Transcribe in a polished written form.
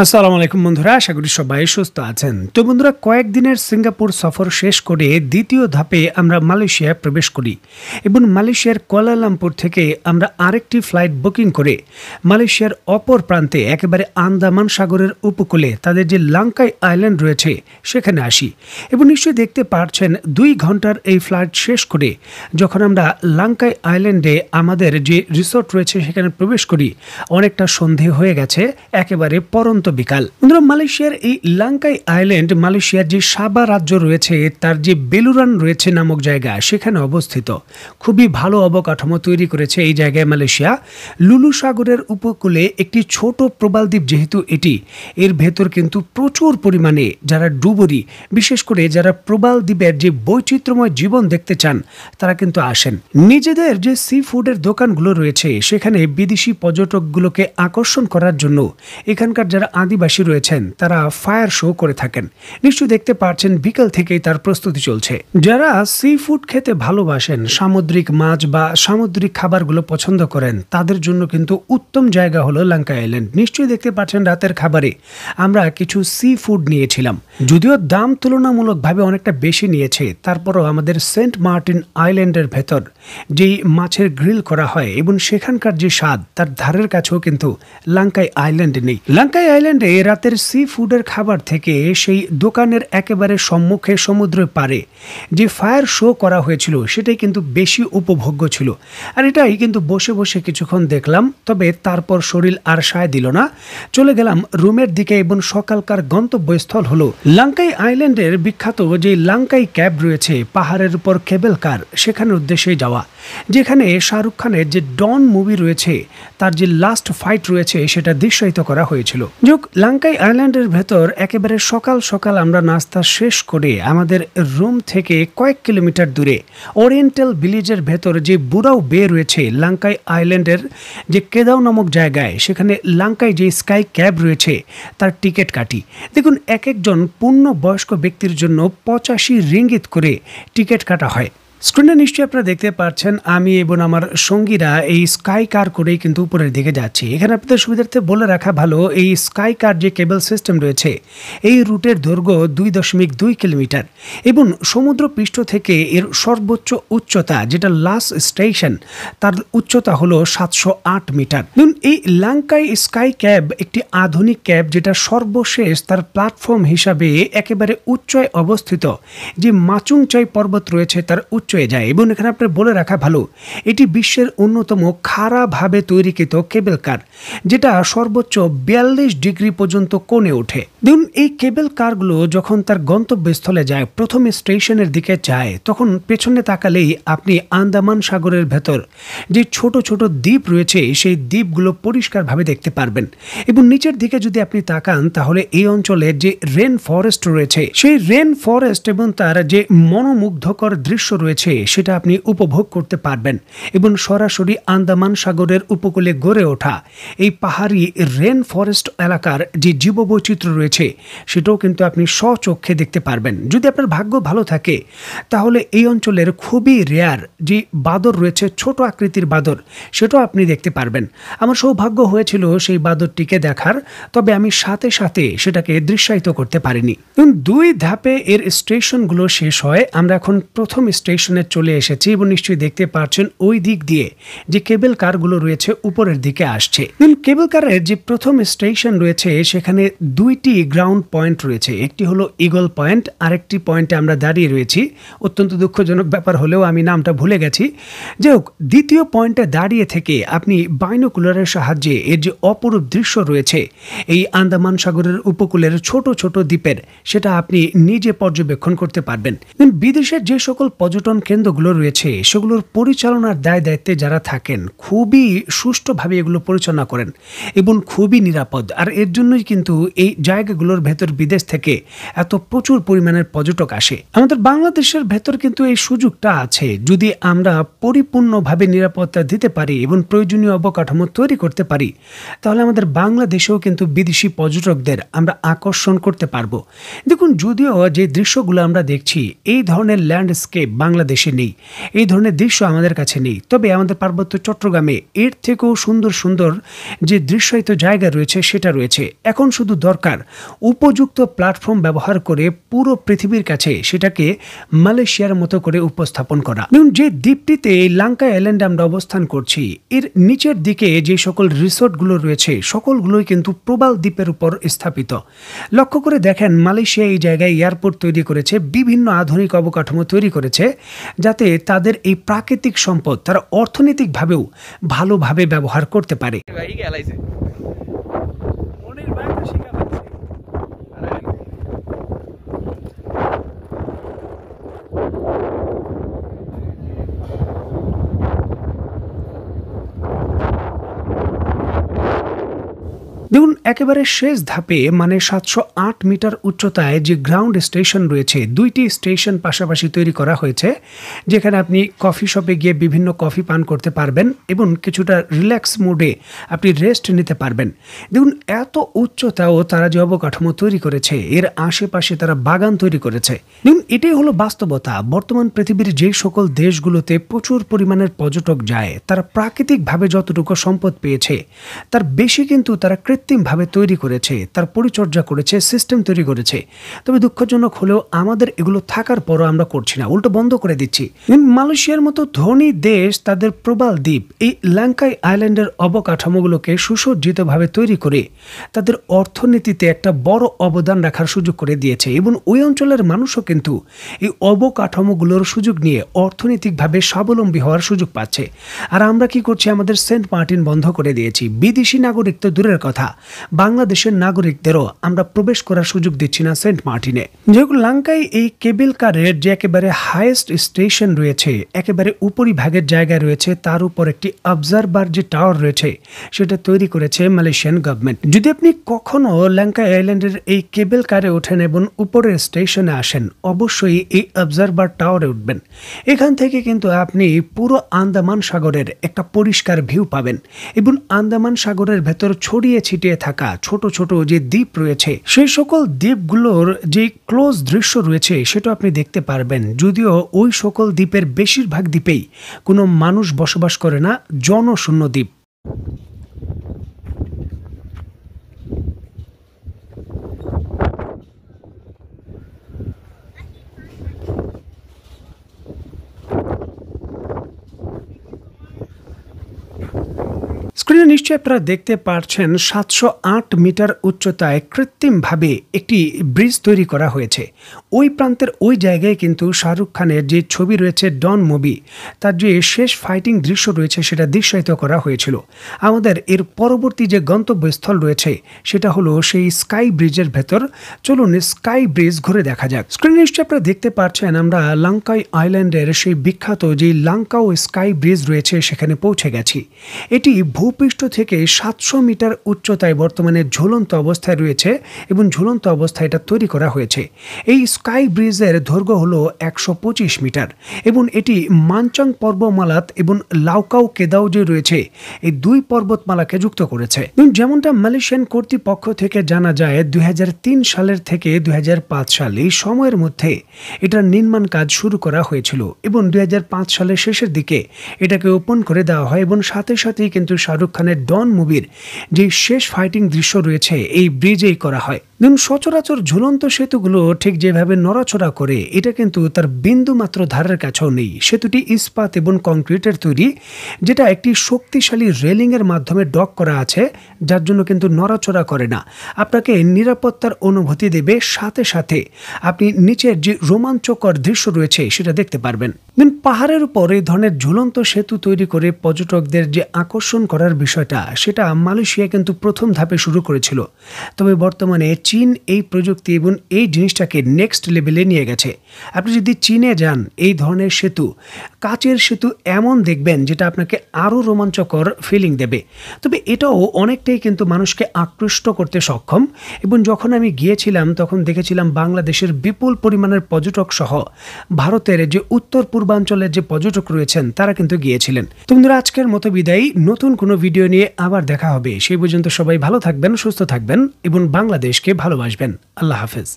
আসসালামু আলাইকুম বন্ধুরা, আশা করি সবাই সুস্থ আছেন। তো বন্ধুরা, কয়েকদিনের সিঙ্গাপুর সফর শেষ করে দ্বিতীয় ধাপে আমরা মালয়েশিয়ায় প্রবেশ করি এবং মালয়েশিয়ার কুয়ালালামপুর থেকে আমরা আরেকটি ফ্লাইট বুকিং করে মালয়েশিয়ার অপর প্রান্তে একেবারে আন্দামান সাগরের উপকূলে তাদের যে লাঙ্কাই আইল্যান্ড রয়েছে সেখানে আসি। এবং নিশ্চয়ই দেখতে পাচ্ছেন 2 ঘন্টার এই ফ্লাইট শেষ করে যখন আমরা লাঙ্কাই আইল্যান্ডে আমাদের যে রিসোর্ট রয়েছে সেখানে প্রবেশ করি, অনেকটা সন্ধে হয়ে গেছে, একেবারে পরন্ত বিকাল। বন্ধুরা, মালয়েশিয়ার এই লাঙ্কাই আইল্যান্ড মালয়েশিয়ার যে সাবা রাজ্য রয়েছে তার যে বেলুরান রয়েছে নামক জায়গা সেখানে অবস্থিত। খুবই ভালো অবকাঠামো তৈরি করেছে এই জায়গায় মালয়েশিয়া। লুলু সাগরের উপকূলে একটি ছোট প্রবাল দ্বীপ, যেহেতু এর ভেতর কিন্তু প্রচুর পরিমাণে যারা ডুবুরি, বিশেষ করে যারা প্রবাল দ্বীপের যে বৈচিত্র্যময় জীবন দেখতে চান তারা কিন্তু আসেন। নিজেদের যে সি ফুডের দোকানগুলো রয়েছে সেখানে বিদেশি পর্যটকগুলোকে আকর্ষণ করার জন্য এখানকার যারা আদিবাসী রয়েছেন তারা ফায়ার শো করে থাকেন। নিশ্চয়ই দেখতে পাচ্ছেন বিকেল থেকেই তার প্রস্তুতি চলছে। যারা সি ফুড খেতে ভালোবাসেন, সামুদ্রিক মাছ বা সামুদ্রিক খাবারগুলো পছন্দ করেন, তাদের জন্য কিন্তু উত্তম জায়গা হলো লাঙ্কাই আইল্যান্ড। নিশ্চয়ই দেখতে পাচ্ছেন রাতের খাবারে আমরা কিছু সি ফুড নিয়েছিলাম, যদিও দাম তুলনামূলকভাবে অনেকটা বেশি নিয়েছে, তারপরও আমাদের সেন্ট মার্টিন আইল্যান্ডের ভেতর যেই মাছের গ্রিল করা হয় এবং সেখানকার যে স্বাদ তার ধারের কাছেও কিন্তু লাঙ্কাই আইল্যান্ডে নেই। লাঙ্কাই আইল্যান্ডে রাতের সি ফুডের খাবার থেকে সেই দোকানের একেবারে সম্মুখে সমুদ্রের পারে যে ফায়ার শো করা হয়েছিল সেটাই কিন্তু বেশি উপভোগ্য ছিল। আর এটাই কিন্তু বসে বসে কিছুক্ষণ দেখলাম, তবে তারপর শরীর আর সায় দিল না, চলে গেলাম রুমের দিকে এবং সকালকার গন্তব্যস্থল হলো লাঙ্কাই আইল্যান্ডের বিখ্যাত যে লাঙ্কাই ক্যাব রয়েছে, পাহাড়ের উপর কেবল কার, সেখানের উদ্দেশ্যে যাওয়া, যেখানে শাহরুখ খানের যে ডন মুভি রয়েছে তার যে লাস্ট ফাইট রয়েছে সেটা দৃশ্যায়িত করা হয়েছিল। লাঙ্কাই আইল্যান্ডের ভেতর একেবারে সকাল সকাল আমরা নাস্তা শেষ করে আমাদের রুম থেকে কয়েক কিলোমিটার দূরে ওরিয়েন্টাল ভিলেজের ভেতর যে বুড়াও বে রয়েছে লাঙ্কাই আইল্যান্ডের যে কেদাও নামক জায়গায়, সেখানে লাঙ্কাই যে স্কাই ক্যাব রয়েছে তার টিকিট কাটি। দেখুন, এক একজন পূর্ণ বয়স্ক ব্যক্তির জন্য 85 রিঙ্গিত করে টিকিট কাটা হয়। স্ক্রিনে নিশ্চয়ই আপনারা দেখতে পাচ্ছেন আমি এবং আমার সঙ্গীরা এই স্কাই কার করেই কিন্তু উপরের দিকে যাচ্ছি। এখানে আপনাদের সুবিধার্থে বলে রাখা ভালো, এই স্কাই কার যে কেবল সিস্টেম রয়েছে এই রুটের দৈর্ঘ্য 2.2 কিলোমিটার এবং সমুদ্র পৃষ্ঠ থেকে এর সর্বোচ্চ উচ্চতা, যেটা লাস্ট স্টেশন, তার উচ্চতা হলো 708 মিটার। এই লাঙ্কাই স্কাই ক্যাব একটি আধুনিক ক্যাব, যেটা সর্বশেষ তার প্ল্যাটফর্ম হিসাবে একেবারে উচ্চয় অবস্থিত যে মাচুংচাই পর্বত রয়েছে তার উচ্চ যায়। এবং এখানে আপনার বলে রাখা ভালো, এটি বিশ্বের অন্যতম খাড়াভাবে তৈরিকৃত কেবল কার, যেটা সর্বোচ্চ 42 ডিগ্রি পর্যন্ত কোণে ওঠে। দেখুন, এই কেবল কারগুলো যখন তার গন্তব্যস্থলে যায়, প্রথম স্টেশনের দিকে যায়, তখন পেছনে তাকালেই আপনি আন্দামান সাগরের ভেতর যে ছোট ছোট দ্বীপ রয়েছে সেই দ্বীপগুলো পরিষ্কারভাবে দেখতে পারবেন। এবং নিচের দিকে যদি আপনি তাকান তাহলে এই অঞ্চলের যে রেন ফরেস্ট রয়েছে সেই রেন ফরেস্ট এবং তার যে মনোমুগ্ধকর দৃশ্য রয়েছে সেটা আপনি উপভোগ করতে পারবেন। এবং সরাসরি আন্দামান সাগরের উপকূলে গড়ে ওঠা এই পাহাড়ি রেন ফরেস্ট এলাকার যে জীববৈচিত্র্য রয়েছে সেটাও কিন্তু আপনি স্বচক্ষে দেখতে পারবেন। যদি আপনার ভাগ্য ভালো থাকে তাহলে এই অঞ্চলের খুবই রেয়ার যে বাদর রয়েছে, ছোট আকৃতির বাদর, সেটাও আপনি দেখতে পারবেন। আমার সৌভাগ্য হয়েছিল সেই বাদরটিকে দেখার, তবে আমি সাথে সাথে সেটাকে দৃশ্যায়িত করতে পারিনি। 2 ধাপে এর স্টেশনগুলো শেষ হয়, আমরা এখন প্রথম স্টেশনে চলে এসেছি এবং নিশ্চয়ই দেখতে পাচ্ছেন ওই দিক দিয়ে যে কেবল কারগুলো রয়েছে উপরের দিকে আসছে। কেবল কারের যে প্রথম স্টেশন রয়েছে সেখানে 2টি গ্রাউন্ড পয়েন্ট রয়েছে, একটি হলো ইগল পয়েন্ট, আরেকটি পয়েন্টে আমরা দাঁড়িয়ে রয়েছি। অত্যন্ত দুঃখজনক ব্যাপার হলেও আমি নামটা ভুলে গেছি। যাই হোক, দ্বিতীয় পয়েন্টে দাঁড়িয়ে থেকে আপনি বাইনোকুলারের সাহায্যে এর যে অপরূপ দৃশ্য রয়েছে এই আন্দামান সাগরের উপকূলের ছোট ছোট দ্বীপের, সেটা আপনি নিজে পর্যবেক্ষণ করতে পারবেন। বিদেশের যে সকল পর্যটন কেন্দ্রগুলো রয়েছে সেগুলোর পরিচালনার দায়িত্বে যারা থাকেন খুবই সুষ্ঠুভাবে এগুলো পরিচালনা করেন এবং খুবই নিরাপদ। আর এর জন্যই কিন্তু এই জায়গাগুলোর ভেতর বিদেশ থেকে এত প্রচুর পরিমাণের পর্যটক আসে। আমাদের বাংলাদেশের ভেতর কিন্তু এই সুযোগটা আছে, যদি আমরা পরিপূর্ণভাবে নিরাপত্তা দিতে পারি এবং প্রয়োজনীয় অবকাঠামো তৈরি করতে পারি তাহলে আমাদের বাংলাদেশেও কিন্তু বিদেশি পর্যটকদের আমরা আকর্ষণ করতে পারবো। দেখুন, যদিও যে দৃশ্যগুলো আমরা দেখছি এই ধরনের ল্যান্ডস্কেপ বাংলাদেশ বাংলাদেশে নেই, এই ধরনের দৃশ্য আমাদের কাছে নেই। তবে আমাদের পার্বত্য চট্টগ্রামে এর থেকেও সুন্দর সুন্দর যে দৃশ্যায়িত জায়গা রয়েছে সেটা রয়েছে। এখন শুধু দরকার উপযুক্ত প্ল্যাটফর্ম ব্যবহার করে পুরো পৃথিবীর কাছে সেটাকে মালয়েশিয়ার মতো করে উপস্থাপন করা। দেখুন, যে দ্বীপটিতে লাঙ্কা আইল্যান্ডে আমরা অবস্থান করছি, এর নিচের দিকে যে সকল রিসোর্টগুলো রয়েছে সকলগুলোই কিন্তু প্রবাল দ্বীপের উপর স্থাপিত। লক্ষ্য করে দেখেন, মালয়েশিয়া এই জায়গায় এয়ারপোর্ট তৈরি করেছে, বিভিন্ন আধুনিক অবকাঠামো তৈরি করেছে, যাতে তাদের এই প্রাকৃতিক সম্পদ তারা অর্থনৈতিকভাবেও ভালোভাবে ব্যবহার করতে পারে। দেখুন, একেবারে শেষ ধাপে মানে 708 মিটার উচ্চতায় যে গ্রাউন্ড স্টেশন রয়েছে, দুইটি স্টেশন পাশাপাশি তৈরি করা হয়েছে, যেখানে আপনি কফি শপে গিয়ে বিভিন্ন কফি পান করতে পারবেন এবং কিছুটা রিল্যাক্স মোডে আপনি রেস্ট নিতে পারবেন। দেখুন, এত উচ্চতাও তারা যে অবকাঠামো তৈরি করেছে, এর আশেপাশে তারা বাগান তৈরি করেছে। দেখুন, এটাই হলো বাস্তবতা। বর্তমান পৃথিবীর যে সকল দেশগুলোতে প্রচুর পরিমাণের পর্যটক যায়, তারা প্রাকৃতিকভাবে যতটুকু সম্পদ পেয়েছে তার বেশি কিন্তু তারা কৃত্রিমভাবে তৈরি করেছে, তার পরিচর্যা করেছে, সিস্টেম তৈরি করেছে। তবে দুঃখজনক হলেও আমাদের এগুলো থাকার পরও আমরা করছি না, উল্টো বন্ধ করে দিচ্ছি। মালয়েশিয়ার মতো ধনী দেশ তাদের প্রবাল দ্বীপ এই লাঙ্কাই আইল্যান্ডের অবকাঠামোগুলোকে সুসজ্জিতভাবে তৈরি করে তাদের অর্থনীতিতে একটা বড় অবদান রাখার সুযোগ করে দিয়েছে এবং ওই অঞ্চলের মানুষও কিন্তু এই অবকাঠামোগুলোর সুযোগ নিয়ে অর্থনৈতিকভাবে স্বাবলম্বী হওয়ার সুযোগ পাচ্ছে। আর আমরা কি করছি, আমাদের সেন্ট মার্টিন বন্ধ করে দিয়েছি। বিদেশি নাগরিক তো দূরের কথা, বাংলাদেশের নাগরিকদেরও আমরা প্রবেশ করার সুযোগ দিচ্ছি না সেন্ট মার্টিনে। যেহেতু লাঙ্কাই এই কেবল কারের যে একেবারে হাইয়েস্ট স্টেশন রয়েছে, একেবারে উপরিভাগের জায়গায় রয়েছে, তার উপর একটি অবজারভার যে টাওয়ার রয়েছে সেটা তৈরি করেছে মালয়েশিয়ান গভর্নমেন্ট। যদি আপনি কখনো লাঙ্কাই আইল্যান্ডের এই কেবল কারে ওঠেন এবং উপরের স্টেশনে আসেন, অবশ্যই এই অবজারভার টাওয়ারে উঠবেন। এখান থেকে কিন্তু আপনি পুরো আন্দামান সাগরের একটা পরিষ্কার ভিউ পাবেন এবং আন্দামান সাগরের ভেতর ছড়িয়ে ছিটিয়ে থাকা ছোট ছোট যে দ্বীপ রয়েছে, সেই সকল দ্বীপগুলোর যে ক্লোজ দৃশ্য রয়েছে সেটা আপনি দেখতে পারবেন। যদিও ওই সকল দ্বীপের বেশিরভাগ দ্বীপেই কোনো মানুষ বসবাস করে না, জনশূন্য দ্বীপ। স্ক্রিনে নিশ্চয়ই আপনারা দেখতে পাচ্ছেন 708 মিটার উচ্চতায় কৃত্রিমভাবে একটি ব্রিজ তৈরি করা হয়েছে। ওই প্রান্তের ওই জায়গায় কিন্তু শাহরুখ খানের যে ছবি রয়েছে ডন মুভি, তার যে শেষ ফাইটিং দৃশ্য রয়েছে সেটা দৃশ্যায়িত করা হয়েছিল। আমাদের এর পরবর্তী যে গন্তব্যস্থল রয়েছে সেটা হলো সেই স্কাই ব্রিজের ভেতর। চলুন স্কাই ব্রিজ ঘুরে দেখা যাক। স্ক্রিনে নিশ্চয়ই আপনারা দেখতে পাচ্ছেন আমরা লাঙ্কাই আইল্যান্ডের সেই বিখ্যাত যে লাঙ্কাও স্কাই ব্রিজ রয়েছে সেখানে পৌঁছে গেছি। এটি ভূপৃষ্ঠ থেকে 700 মিটার উচ্চতায় বর্তমানে ঝুলন্ত অবস্থায় রয়েছে এবং ঝুলন্ত অবস্থায় এটা তৈরি করা হয়েছে। এই স্কাই ব্রিজের দৈর্ঘ্য হলো 125 মিটার এবং এটি মানচাং পর্বতমালাত এবং লাউকাও কেদাও যে রয়েছে এই দুই পর্বতমালাকে যুক্ত করেছে। যেমনটা মালয়েশিয়ান কর্তৃপক্ষ থেকে জানা যায়, 2003 সালের থেকে 2005 সাল এই সময়ের মধ্যে এটার নির্মাণ কাজ শুরু করা হয়েছিল এবং 2005 সালের শেষের দিকে এটাকে ওপেন করে দেওয়া হয় এবং সাথে সাথেই কিন্তু শাহরুখ খানের ডন মুভির যে শেষ ফাইটিং দৃশ্য রয়েছে এই ব্রিজেই করা হয়। দেখুন, সচরাচর ঝুলন্ত সেতুগুলো ঠিক যেভাবে নড়াচড়া করে, এটা কিন্তু তার বিন্দু মাত্র ধারের কাছেও নেই। সেতুটি ইস্পাত এবং কংক্রিটের তৈরি, যেটা একটি শক্তিশালী রেলিং এর মাধ্যমে ডক করা আছে, যার জন্য কিন্তু নড়াচড়া করে না। আপনাকে নিরাপত্তার অনুভূতি দেবে, সাথে সাথে আপনি নিচের যে রোমাঞ্চকর দৃশ্য রয়েছে সেটা দেখতে পারবেন। পাহাড়ের উপর এই ধরনের ঝুলন্ত সেতু তৈরি করে পর্যটকদের যে আকর্ষণ করার বিষয়টা, সেটা মালয়েশিয়া কিন্তু প্রথম ধাপে শুরু করেছিল। তবে বর্তমানে চীন এই প্রযুক্তি এবং এই জিনিসটাকে নেক্সট লেভেলে নিয়ে গেছে। আপনি যদি চীনে যান, এই ধরনের সেতু, কাচের সেতু এমন দেখবেন যেটা আপনাকে আরও রোমাঞ্চকর ফিলিং দেবে। তবে এটাও অনেকটাই কিন্তু মানুষকে আকৃষ্ট করতে সক্ষম এবং যখন আমি গিয়েছিলাম তখন দেখেছিলাম বাংলাদেশের বিপুল পরিমাণের পর্যটক সহ ভারতের যে উত্তর পূর্বাঞ্চলের যে পর্যটক রয়েছেন তারা কিন্তু গিয়েছিলেন। তো বন্ধুরা, আজকের মতো বিদায়। নতুন কোনো ভিডিও নিয়ে আবার দেখা হবে। সেই পর্যন্ত সবাই ভালো থাকবেন, সুস্থ থাকবেন এবং বাংলাদেশকে ভালোবাসবেন। আল্লাহ হাফেজ।